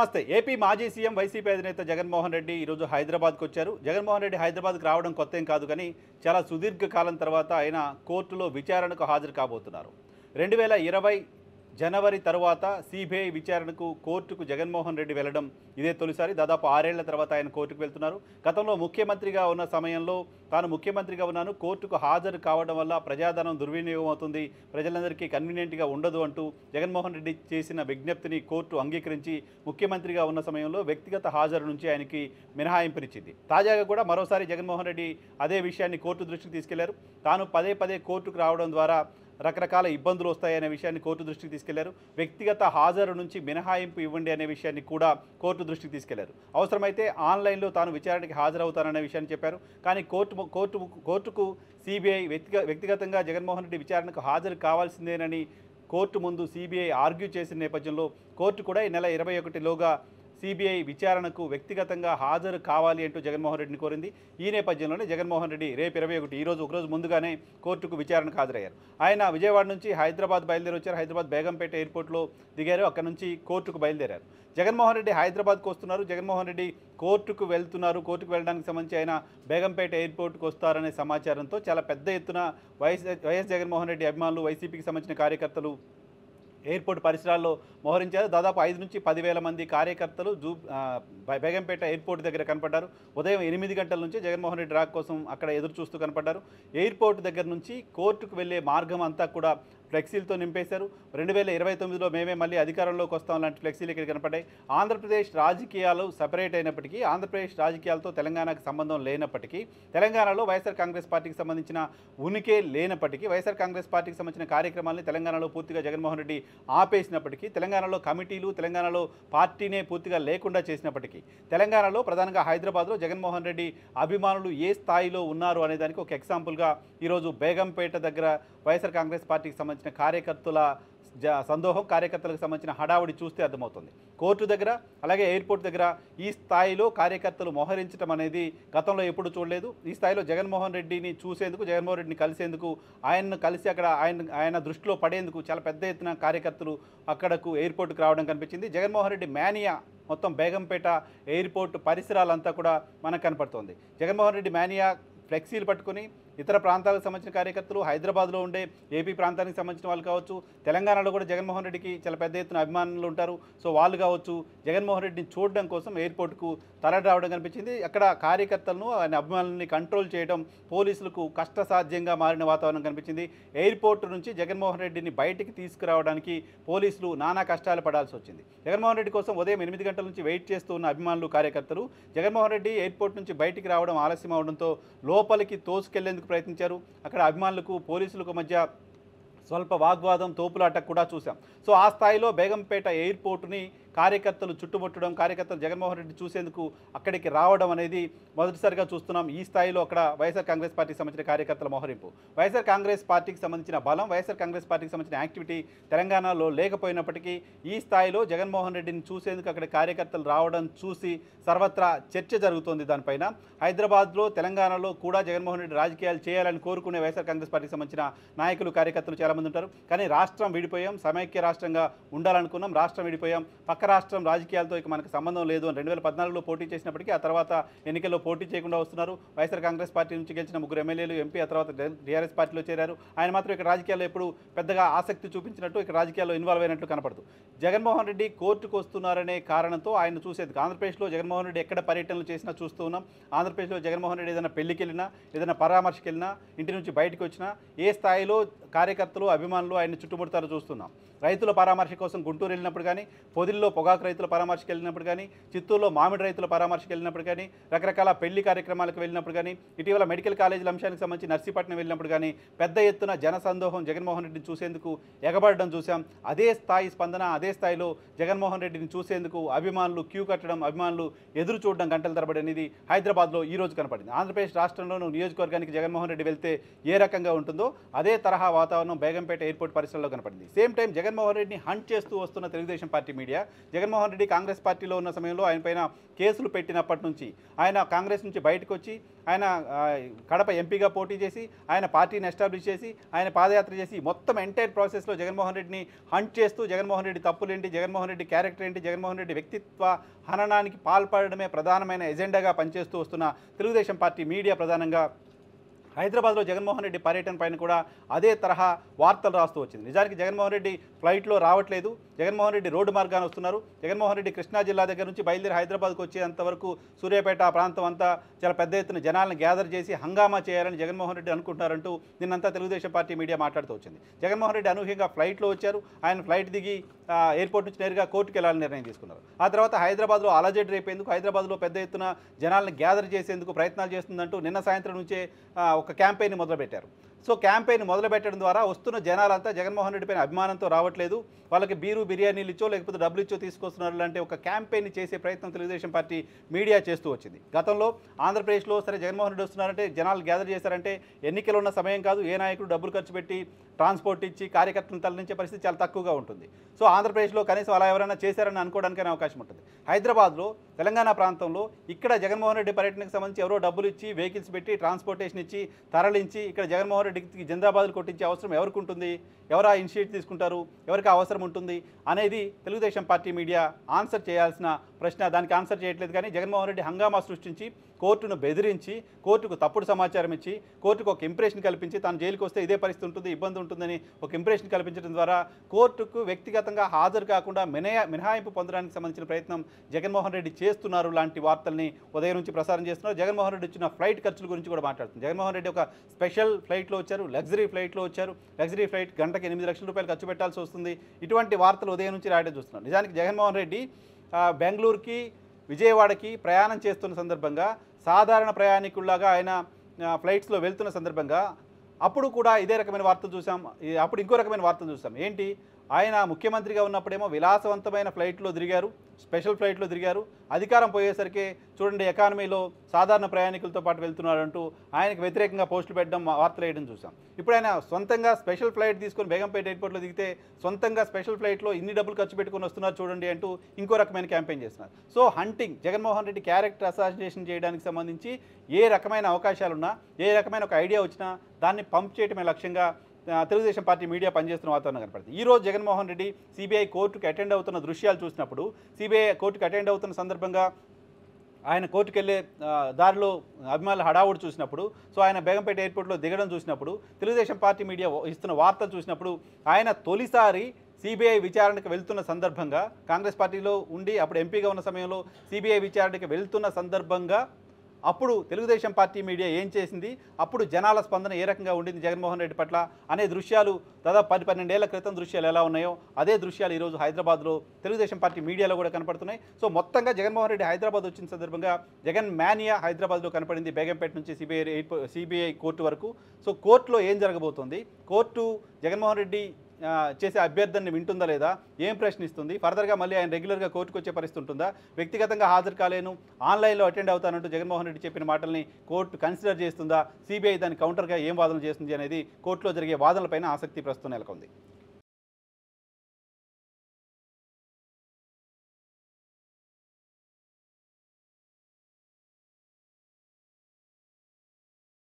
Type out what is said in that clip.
నమస్తే. ఏపీ మాజీ CM YCP అధినేత జగన్మోహన్ రెడ్డి ఈరోజు హైదరాబాద్కు వచ్చారు. జగన్మోహన్ రెడ్డి హైదరాబాద్కు రావడం కొత్తేం కాదు, కానీ చాలా సుదీర్ఘ కాలం తర్వాత ఆయన కోర్టులో విచారణకు హాజరు కాబోతున్నారు. 2020 జనవరి తర్వాత సిబిఐ విచారణకు కోర్టుకు జగన్మోహన్ రెడ్డి వెళ్లడం ఇదే తొలిసారి. దాదాపు 6 ఏళ్ల తర్వాత ఆయన కోర్టుకు వెళ్తున్నారు. గతంలో ముఖ్యమంత్రిగా ఉన్న సమయంలో తాను ముఖ్యమంత్రిగా ఉన్నాను, కోర్టుకు హాజరు కావడం వల్ల ప్రజాధనం దుర్వినియోగం అవుతుంది, ప్రజలందరికీ కన్వీనియంట్గా ఉండదు అంటూ జగన్మోహన్ రెడ్డి చేసిన విజ్ఞప్తిని కోర్టు అంగీకరించి ముఖ్యమంత్రిగా ఉన్న సమయంలో వ్యక్తిగత హాజరు నుంచి ఆయనకి మినహాయింపునిచ్చింది. తాజాగా కూడా మరోసారి జగన్మోహన్ రెడ్డి అదే విషయాన్ని కోర్టు దృష్టికి తీసుకెళ్లారు. తాను పదే పదే కోర్టుకు రావడం ద్వారా రకరకాల ఇబ్బందులు వస్తాయనే విషయాన్ని కోర్టు దృష్టికి తీసుకెళ్లారు. వ్యక్తిగత హాజరు నుంచి మినహాయింపు ఇవ్వండి అనే విషయాన్ని కూడా కోర్టు దృష్టికి తీసుకెళ్లారు. అవసరమైతే ఆన్లైన్లో తాను విచారణకి హాజరవుతాననే విషయాన్ని చెప్పారు. కానీ కోర్టుకు సిబిఐ వ్యక్తిగతంగా జగన్మోహన్ రెడ్డి విచారణకు హాజరు కావాల్సిందేనని కోర్టు ముందు సిబిఐ ఆర్గ్యూ చేసిన నేపథ్యంలో కోర్టు కూడా ఈ నెల 21లోగా సిబిఐ విచారణకు వ్యక్తిగతంగా హాజరు కావాలి అంటూ జగన్మోహన్ రెడ్డిని కోరింది. ఈ నేపథ్యంలోనే జగన్మోహన్ రెడ్డి రేపు 21 ఒకరోజు ముందుగానే కోర్టుకు విచారణకు హాజరయ్యారు. ఆయన విజయవాడ నుంచి హైదరాబాద్ బయలుదేరి వచ్చారు. హైదరాబాద్ బేగంపేట ఎయిర్పోర్ట్లో దిగారు. అక్కడ నుంచి కోర్టుకు బయలుదేరారు. జగన్మోహన్ రెడ్డి హైదరాబాద్కు వస్తున్నారు. జగన్మోహన్ రెడ్డి కోర్టుకు వెళ్తున్నారు. కోర్టుకు వెళ్ళడానికి సంబంధించి ఆయన బేగంపేట ఎయిర్పోర్ట్కు వస్తారనే సమాచారంతో చాలా పెద్ద ఎత్తున వైఎస్ జగన్మోహన్ రెడ్డి అభిమానులు, వైసీపీకి సంబంధించిన కార్యకర్తలు ఎయిర్పోర్ట్ పరిసరాల్లో మోహరించారు. దాదాపు 5 నుంచి 10,000 మంది కార్యకర్తలు బేగంపేట ఎయిర్పోర్ట్ దగ్గర కనపడ్డారు. ఉదయం 8 గంటల నుంచి జగన్మోహన్ రెడ్డి రాక కోసం అక్కడ ఎదురు చూస్తూ కనపడ్డారు. ఎయిర్పోర్ట్ దగ్గర నుంచి కోర్టుకు వెళ్లే మార్గం అంతా కూడా ఫ్లెక్సీలతో నింపేశారు. 2029లో మేమే మళ్ళీ అధికారంలోకి వస్తాం లాంటి ఫ్లెక్సీలు ఇక్కడ కనపడ్డాయి. ఆంధ్రప్రదేశ్ రాజకీయాలు సపరేట్ అయినప్పటికీ, ఆంధ్రప్రదేశ్ రాజకీయాలతో తెలంగాణకు సంబంధం లేనప్పటికీ, తెలంగాణలో వైఎస్ఆర్ కాంగ్రెస్ పార్టీకి సంబంధించిన ఉనికే లేనప్పటికీ, వైఎస్ఆర్ కాంగ్రెస్ పార్టీకి సంబంధించిన కార్యక్రమాలని తెలంగాణలో పూర్తిగా జగన్మోహన్ రెడ్డి ఆపేసినప్పటికీ, తెలంగాణలో కమిటీలు, తెలంగాణలో పార్టీనే పూర్తిగా లేకుండా చేసినప్పటికీ, తెలంగాణలో ప్రధానంగా హైదరాబాద్లో జగన్మోహన్ రెడ్డి అభిమానులు ఏ స్థాయిలో ఉన్నారు అనే దానికి ఒక ఎగ్జాంపుల్గా ఈరోజు బేగంపేట దగ్గర వైఎస్ఆర్ కాంగ్రెస్ పార్టీకి సంబంధించిన కార్యకర్తల సందోహం, కార్యకర్తలకు సంబంధించిన హడావుడి చూస్తే అర్థమవుతుంది. కోర్టు దగ్గర అలాగే ఎయిర్పోర్ట్ దగ్గర ఈ స్థాయిలో కార్యకర్తలు మోహరించడం అనేది గతంలో ఎప్పుడు చూడలేదు. ఈ స్థాయిలో జగన్మోహన్ రెడ్డిని చూసేందుకు, జగన్మోహన్ రెడ్డిని కలిసేందుకు, ఆయన్ను కలిసి అక్కడ ఆయన దృష్టిలో పడేందుకు చాలా పెద్ద ఎత్తున కార్యకర్తలు అక్కడకు ఎయిర్పోర్ట్కి రావడం కనిపించింది. జగన్మోహన్ రెడ్డి మేనియా మొత్తం బేగంపేట ఎయిర్పోర్ట్ పరిసరాలంతా కూడా మనకు కనపడుతోంది. జగన్మోహన్ రెడ్డి మేనియా ఫ్లెక్సీలు పట్టుకుని ఇతర ప్రాంతాలకు సంబంధించిన కార్యకర్తలు, హైదరాబాద్లో ఉండే ఏపీ ప్రాంతానికి సంబంధించిన వాళ్ళు కావచ్చు, తెలంగాణలో కూడా జగన్మోహన్ రెడ్డికి చాలా పెద్ద ఎత్తున అభిమానులు ఉంటారు. సో వాళ్ళు కావచ్చు జగన్మోహన్ రెడ్డిని చూడడం కోసం ఎయిర్పోర్ట్కు తరలి రావడం కనిపించింది. అక్కడ కార్యకర్తలను, ఆయన అభిమానులని కంట్రోల్ చేయడం పోలీసులకు కష్టసాధ్యంగా మారిన వాతావరణం కనిపించింది. ఎయిర్పోర్ట్ నుంచి జగన్మోహన్ రెడ్డిని బయటికి తీసుకురావడానికి పోలీసులు నానా కష్టాలు పడాల్సి వచ్చింది. జగన్మోహన్ రెడ్డి కోసం ఉదయం 8 గంటల నుంచి వెయిట్ చేస్తూ ఉన్న అభిమానులు, కార్యకర్తలు జగన్మోహన్ రెడ్డి ఎయిర్పోర్ట్ నుంచి బయటికి రావడం ఆలస్యం అవడంతో లోపలికి తోసుకెళ్లేందుకు ప్రయత్నించారు. అక్కడ అభిమానులకు, పోలీసులకు మధ్య స్వల్ప వాగ్వాదం, తోపులాట కూడా చూశాం. సో ఆ స్థాయిలో బేగంపేట ఎయిర్పోర్టుని కార్యకర్తలు చుట్టుముట్టడం, కార్యకర్తలు జగన్మోహన్ రెడ్డి చూసేందుకు అక్కడికి రావడం అనేది మొదటిసారిగా చూస్తున్నాం. ఈ స్థాయిలో అక్కడ వైఎస్ఆర్ కాంగ్రెస్ పార్టీకి సంబంధించిన కార్యకర్తల మోహరింపు, వైఎస్ఆర్ కాంగ్రెస్ పార్టీకి సంబంధించిన బలం, వైఎస్ఆర్ కాంగ్రెస్ పార్టీకి సంబంధించిన యాక్టివిటీ తెలంగాణలో లేకపోయినప్పటికీ ఈ స్థాయిలో జగన్మోహన్ రెడ్డిని చూసేందుకు అక్కడ కార్యకర్తలు రావడం చూసి సర్వత్రా చర్చ జరుగుతోంది. దానిపైన హైదరాబాద్లో, తెలంగాణలో కూడా జగన్మోహన్ రెడ్డి రాజకీయాలు చేయాలని కోరుకునే వైఎస్ఆర్ కాంగ్రెస్ పార్టీకి సంబంధించిన నాయకులు, కార్యకర్తలు చాలామంది ఉంటారు. కానీ రాష్ట్రం విడిపోయాం, సమైక్య రాష్ట్రంగా ఉండాలనుకున్నాం, రాష్ట్రం విడిపోయాం, పక్క రాష్ట్రం రాజకీయాలతో ఇక మనకు సంబంధం లేదు అని 2014లో పోటీ చేసినప్పటికీ ఆ తర్వాత ఎన్నికల్లో పోటీ చేయకుండా వస్తున్నారు. వైఎస్ఆర్ కాంగ్రెస్ పార్టీ నుంచి గెలిచిన 3 ఎమ్మెల్యేలు, ఎంపీ ఆ తర్వాత టీఆర్ఎస్ పార్టీలో చేరారు. ఆయన మాత్రం ఇక్కడ రాజకీయాల్లో ఎప్పుడు పెద్దగా ఆసక్తి చూపించినట్టు, ఇక్కడ రాజకీయాల్లో ఇన్వాల్వ్ అయినట్టు కనపడదు. జగన్మోహన్ రెడ్డి కోర్టుకు వస్తున్నారనే కారణంతో ఆయన చూసేందుకు ఆంధ్రప్రదేశ్లో జగన్మోహన్ రెడ్డి ఎక్కడ పర్యటనలు చేసినా చూస్తూ ఉన్నాం. ఆంధ్రప్రదేశ్లో జగన్మోహన్ రెడ్డి ఏదైనా పెళ్లికి వెళ్ళినా, ఏదైనా పరామర్శకి వెళ్ళినా, ఇంటి నుంచి బయటకు వచ్చినా ఏ స్థాయిలో కార్యకర్తలు, అభిమానులు ఆయన చుట్టుముడతారో చూస్తున్నాం. రైతుల పరామర్శ కోసం గుంటూరు వెళ్ళినప్పుడు కానీ, పొదిల్లో పొగాకు రైతుల పరామర్శకు వెళ్ళినప్పుడు కానీ, చిత్తూరులో మామిడి రైతుల పరామర్శకు వెళ్ళినప్పుడు కానీ, రకరకాల పెళ్లి కార్యక్రమాలకు వెళ్ళినప్పుడు కానీ, ఇటీవల మెడికల్ కాలేజీల అంశానికి సంబంధించి నర్సీపట్నం వెళ్ళినప్పుడు కానీ పెద్ద ఎత్తున జనసందోహం జగన్మోహన్ రెడ్డిని చూసేందుకు ఎగబడడం చూసాం. అదే స్థాయి స్పందన, అదే స్థాయిలో జగన్మోహన్ రెడ్డిని చూసేందుకు అభిమానులు క్యూ కట్టడం, అభిమానులు ఎదురు చూడడం గంటల తరబడి అనేది హైదరాబాద్లో ఈ రోజు కనపడింది. ఆంధ్రప్రదేశ్ రాష్ట్రంలోనూ నియోజకవర్గానికి జగన్మోహన్ రెడ్డి వెళ్తే ఏ రకంగా ఉంటుందో అదే తరహా వాతావరణం బేగంపేట ఎయిర్పోర్ట్ పరిసరాల్లో కనపడింది. సేమ్ టైం జగన్మోహన్ రెడ్డిని హంట్ చేస్తూ వస్తున్న తెలుగుదేశం పార్టీ మీడియా జగన్మోహన్ రెడ్డి కాంగ్రెస్ పార్టీలో ఉన్న సమయంలో ఆయన పైన కేసులు పెట్టినప్పటి నుంచి ఆయన కాంగ్రెస్ నుంచి బయటకు వచ్చి ఆయన కడప ఎంపీగా పోటీ చేసి ఆయన పార్టీని ఎస్టాబ్లిష్ చేసి ఆయన పాదయాత్ర చేసి మొత్తం ఎంటైర్ ప్రాసెస్లో జగన్మోహన్ రెడ్డిని హంట్ చేస్తూ జగన్మోహన్ రెడ్డి తప్పులేంటి, జగన్మోహన్ రెడ్డి క్యారెక్టర్ ఏంటి, జగన్మోహన్ రెడ్డి వ్యక్తిత్వ హననానికి పాల్పడడమే ప్రధానమైన ఎజెండాగా పనిచేస్తూ వస్తున్న తెలుగుదేశం పార్టీ మీడియా ప్రధానంగా హైదరాబాద్లో జగన్మోహన్ రెడ్డి పర్యటన పైన కూడా అదే తరహా వార్తలు రాస్తూ వచ్చింది. నిజానికి జగన్మోహన్ రెడ్డి ఫ్లైట్లో రావట్లేదు, జగన్మోహన్ రెడ్డి రోడ్డు మార్గాన వస్తున్నారు. జగన్మోహన్ రెడ్డి కృష్ణా జిల్లా దగ్గర నుంచి బయలుదేరి హైదరాబాద్కు వచ్చేంతవరకు సూర్యాపేట ప్రాంతం అంతా చాలా పెద్ద ఎత్తున జనాలను గ్యాదర్ చేసి హంగామా చేయాలని జగన్మోహన్ రెడ్డి అనుకుంటున్నారంటూ నిన్నంతా తెలుగుదేశం పార్టీ మీడియా మాట్లాడుతూ వచ్చింది. జగన్మోహన్ రెడ్డి అనూహ్యంగా ఫ్లైట్లో వచ్చారు. ఆయన ఫ్లైట్ దిగి ఎయిర్పోర్ట్ నుంచి నేరుగా కోర్టుకు వెళ్ళాలని నిర్ణయం తీసుకున్నారు. ఆ తర్వాత హైదరాబాద్లో అలజడి రేపేందుకు హైదరాబాద్లో పెద్ద ఎత్తున జనాలను గ్యాదర్ చేసేందుకు ప్రయత్నాలు చేస్తుందంటూ నిన్న సాయంత్రం నుంచే ఒక క్యాంపెయిన్ మొదలుపెట్టారు. సో క్యాంపెయిన్ మొదలుపెట్టడం ద్వారా వస్తున్న జనాలంతా జగన్మోహన్ రెడ్డి పైన అభిమానంతో రావట్లేదు, వాళ్ళకి బీరు బిర్యానీలు ఇచ్చో లేకపోతే డబ్బులు ఇచ్చో తీసుకొస్తున్నారు లాంటి ఒక క్యాంపెయిన్ చేసే ప్రయత్నం తెలుగుదేశం పార్టీ మీడియా చేస్తూ వచ్చింది. గతంలో ఆంధ్రప్రదేశ్లో సరే జగన్మోహన్ రెడ్డి వస్తున్నారంటే జనాలు గ్యాదర్ చేశారంటే ఎన్నికలు ఉన్న సమయం కాదు, ఏ నాయకుడు డబ్బులు ఖర్చు పెట్టి ట్రాన్స్పోర్ట్ ఇచ్చి కార్యకర్తలను తరలించే పరిస్థితి చాలా తక్కువగా ఉంటుంది. సో ఆంధ్రప్రదేశ్లో కనీసం అలా ఎవరైనా చేశారని అనుకోవడానికైనా అవకాశం ఉంటుంది. హైదరాబాద్లో తెలంగాణ ప్రాంతంలో ఇక్కడ జగన్మోహన్ రెడ్డి పర్యటనకు సంబంధించి ఎవరో డబ్బులు ఇచ్చి వెహికల్స్ పెట్టి ట్రాన్స్పోర్టేషన్ ఇచ్చి తరలించి ఇక్కడ జగన్మోహన్ రెడ్డికి జిందాబాద్లు కొట్టించే అవసరం ఎవరికి ఉంటుంది, ఎవరు ఆ ఇనిషియేటివ్ తీసుకుంటారు, ఎవరికి అవసరం ఉంటుంది అనేది తెలుగుదేశం పార్టీ మీడియా ఆన్సర్ చేయాల్సిన ప్రశ్న. దానికి ఆన్సర్ చేయట్లేదు. కానీ జగన్మోహన్ రెడ్డి హంగామా సృష్టించి కోర్టును బెదిరించి కోర్టుకు తప్పుడు సమాచారం ఇచ్చి కోర్టుకు ఒక ఇంప్రెషన్ కల్పించి తాను జైలుకి వస్తే ఇదే పరిస్థితి ఉంటుంది, ఇబ్బంది ఉంటుందని ఒక ఇంప్రెషన్ కల్పించడం ద్వారా కోర్టుకు వ్యక్తిగతంగా హాజరు కాకుండా మినహాయింపు పొందడానికి సంబంధించిన ప్రయత్నం జగన్మోహన్ రెడ్డి చేస్తున్నారు లాంటి వార్తల్ని ఉదయం నుంచి ప్రసారం చేస్తున్నారు. జగన్మోహన్ రెడ్డి వచ్చిన ఫ్లైట్ ఖర్చుల గురించి కూడా మాట్లాడుతుంది. జగన్మోహన్ రెడ్డి ఒక స్పెషల్ ఫ్లైట్లో వచ్చారు, లగ్జరీ ఫ్లైట్లో వచ్చారు. లగ్జరీ ఫ్లైట్ గంటకి 8 లక్షల రూపాయలు ఖర్చు పెట్టాల్సి వస్తుంది. ఇటువంటి వార్తలు ఉదయం నుంచి రాయడం చూస్తున్నారు. నిజానికి జగన్మోహన్ రెడ్డి బెంగళూరుకి విజయవాడకి ప్రయాణం చేస్తున్న సందర్భంగా సాధారణ ప్రయాణికుల్లాగా ఆయన ఫ్లైట్స్లో వెళ్తున్న సందర్భంగా అప్పుడు కూడా ఇదే రకమైన వార్తలు చూసాం. అప్పుడు ఇంకో రకమైన వార్తలు చూసాం. ఏంటి, ఆయన ముఖ్యమంత్రిగా ఉన్నప్పుడేమో విలాసవంతమైన ఫ్లైట్లో తిరిగారు, స్పెషల్ ఫ్లైట్లో తిరిగారు. అధికారం పోయేసరికి చూడండి ఎకానమీలో సాధారణ ప్రయాణికులతో పాటు వెళ్తున్నారంటూ ఆయనకు వ్యతిరేకంగా పోస్టులు పెట్టడం, వార్తలు వేయడం చూసాం. ఇప్పుడు ఆయన సొంతంగా స్పెషల్ ఫ్లైట్ తీసుకొని బేగంపేట ఎయిర్పోర్ట్లో దిగితే సొంతంగా స్పెషల్ ఫ్లైట్లో ఇన్ని డబ్బులు ఖర్చు పెట్టుకొని వస్తున్నారు చూడండి అంటూ ఇంకో రకమైన క్యాంపెయిన్ చేస్తున్నారు. So hunting, Jaganmohan Reddy character assassination చేయడానికి సంబంధించి ఏ రకమైన అవకాశాలున్నా, ఏ రకమైన ఒక ఐడియా వచ్చినా దాన్ని పంప్ చేయటమే లక్ష్యంగా తెలుగుదేశం పార్టీ మీడియా పనిచేస్తున్న వాతావరణం కనపడుతుంది. ఈరోజు జగన్మోహన్ రెడ్డి సిబిఐ కోర్టుకు అటెండ్ అవుతున్న దృశ్యాలు చూసినప్పుడు, సిబిఐ కోర్టుకు అటెండ్ అవుతున్న సందర్భంగా ఆయన కోర్టుకు వెళ్ళే దారిలో అభిమానుల హడావుడు చూసినప్పుడు, సో ఆయన బేగంపేట ఎయిర్పోర్ట్లో దిగడం చూసినప్పుడు, తెలుగుదేశం పార్టీ మీడియా ఇస్తున్న వార్తలు చూసినప్పుడు ఆయన తొలిసారి సిబిఐ విచారణకు వెళ్తున్న సందర్భంగా కాంగ్రెస్ పార్టీలో ఉండి అప్పుడు ఎంపీగా ఉన్న సమయంలో సిబిఐ విచారణకు వెళ్తున్న సందర్భంగా అప్పుడు తెలుగుదేశం పార్టీ మీడియా ఏం చేసింది, అప్పుడు జనాల స్పందన ఏ రకంగా ఉండింది జగన్మోహన్ రెడ్డి పట్ల అనే దృశ్యాలు దాదాపు 10-12 ఏళ్ల క్రితం దృశ్యాలు ఎలా ఉన్నాయో అదే దృశ్యాలు ఈరోజు హైదరాబాద్లో తెలుగుదేశం పార్టీ మీడియాలో కూడా కనపడుతున్నాయి. సో మొత్తంగా జగన్మోహన్ రెడ్డి హైదరాబాద్ వచ్చిన సందర్భంగా జగన్ మేనియా హైదరాబాద్లో కనపడింది, బేగంపేట నుంచి సిబిఐ కోర్టు వరకు. సో కోర్టులో ఏం జరగబోతోంది, కోర్టు జగన్మోహన్ రెడ్డి చేసే అభ్యర్థనని వింటుందా లేదా, ఏం ప్రశ్నిస్తుంది, ఫర్దర్గా మళ్ళీ ఆయన రెగ్యులర్గా కోర్టుకు వచ్చే పరిస్థితి ఉంటుందా, వ్యక్తిగతంగా హాజరు కాలేను ఆన్లైన్లో అటెండ్ అవుతానంటూ జగన్మోహన్ రెడ్డి చెప్పిన మాటల్ని కోర్టు కన్సిడర్ చేస్తుందా, సిబిఐ దాని కౌంటర్గా ఏం వాదనలు చేస్తుంది అనేది కోర్టులో జరిగే వాదనలపైన ఆసక్తి ప్రస్తుతం నెలకొంది.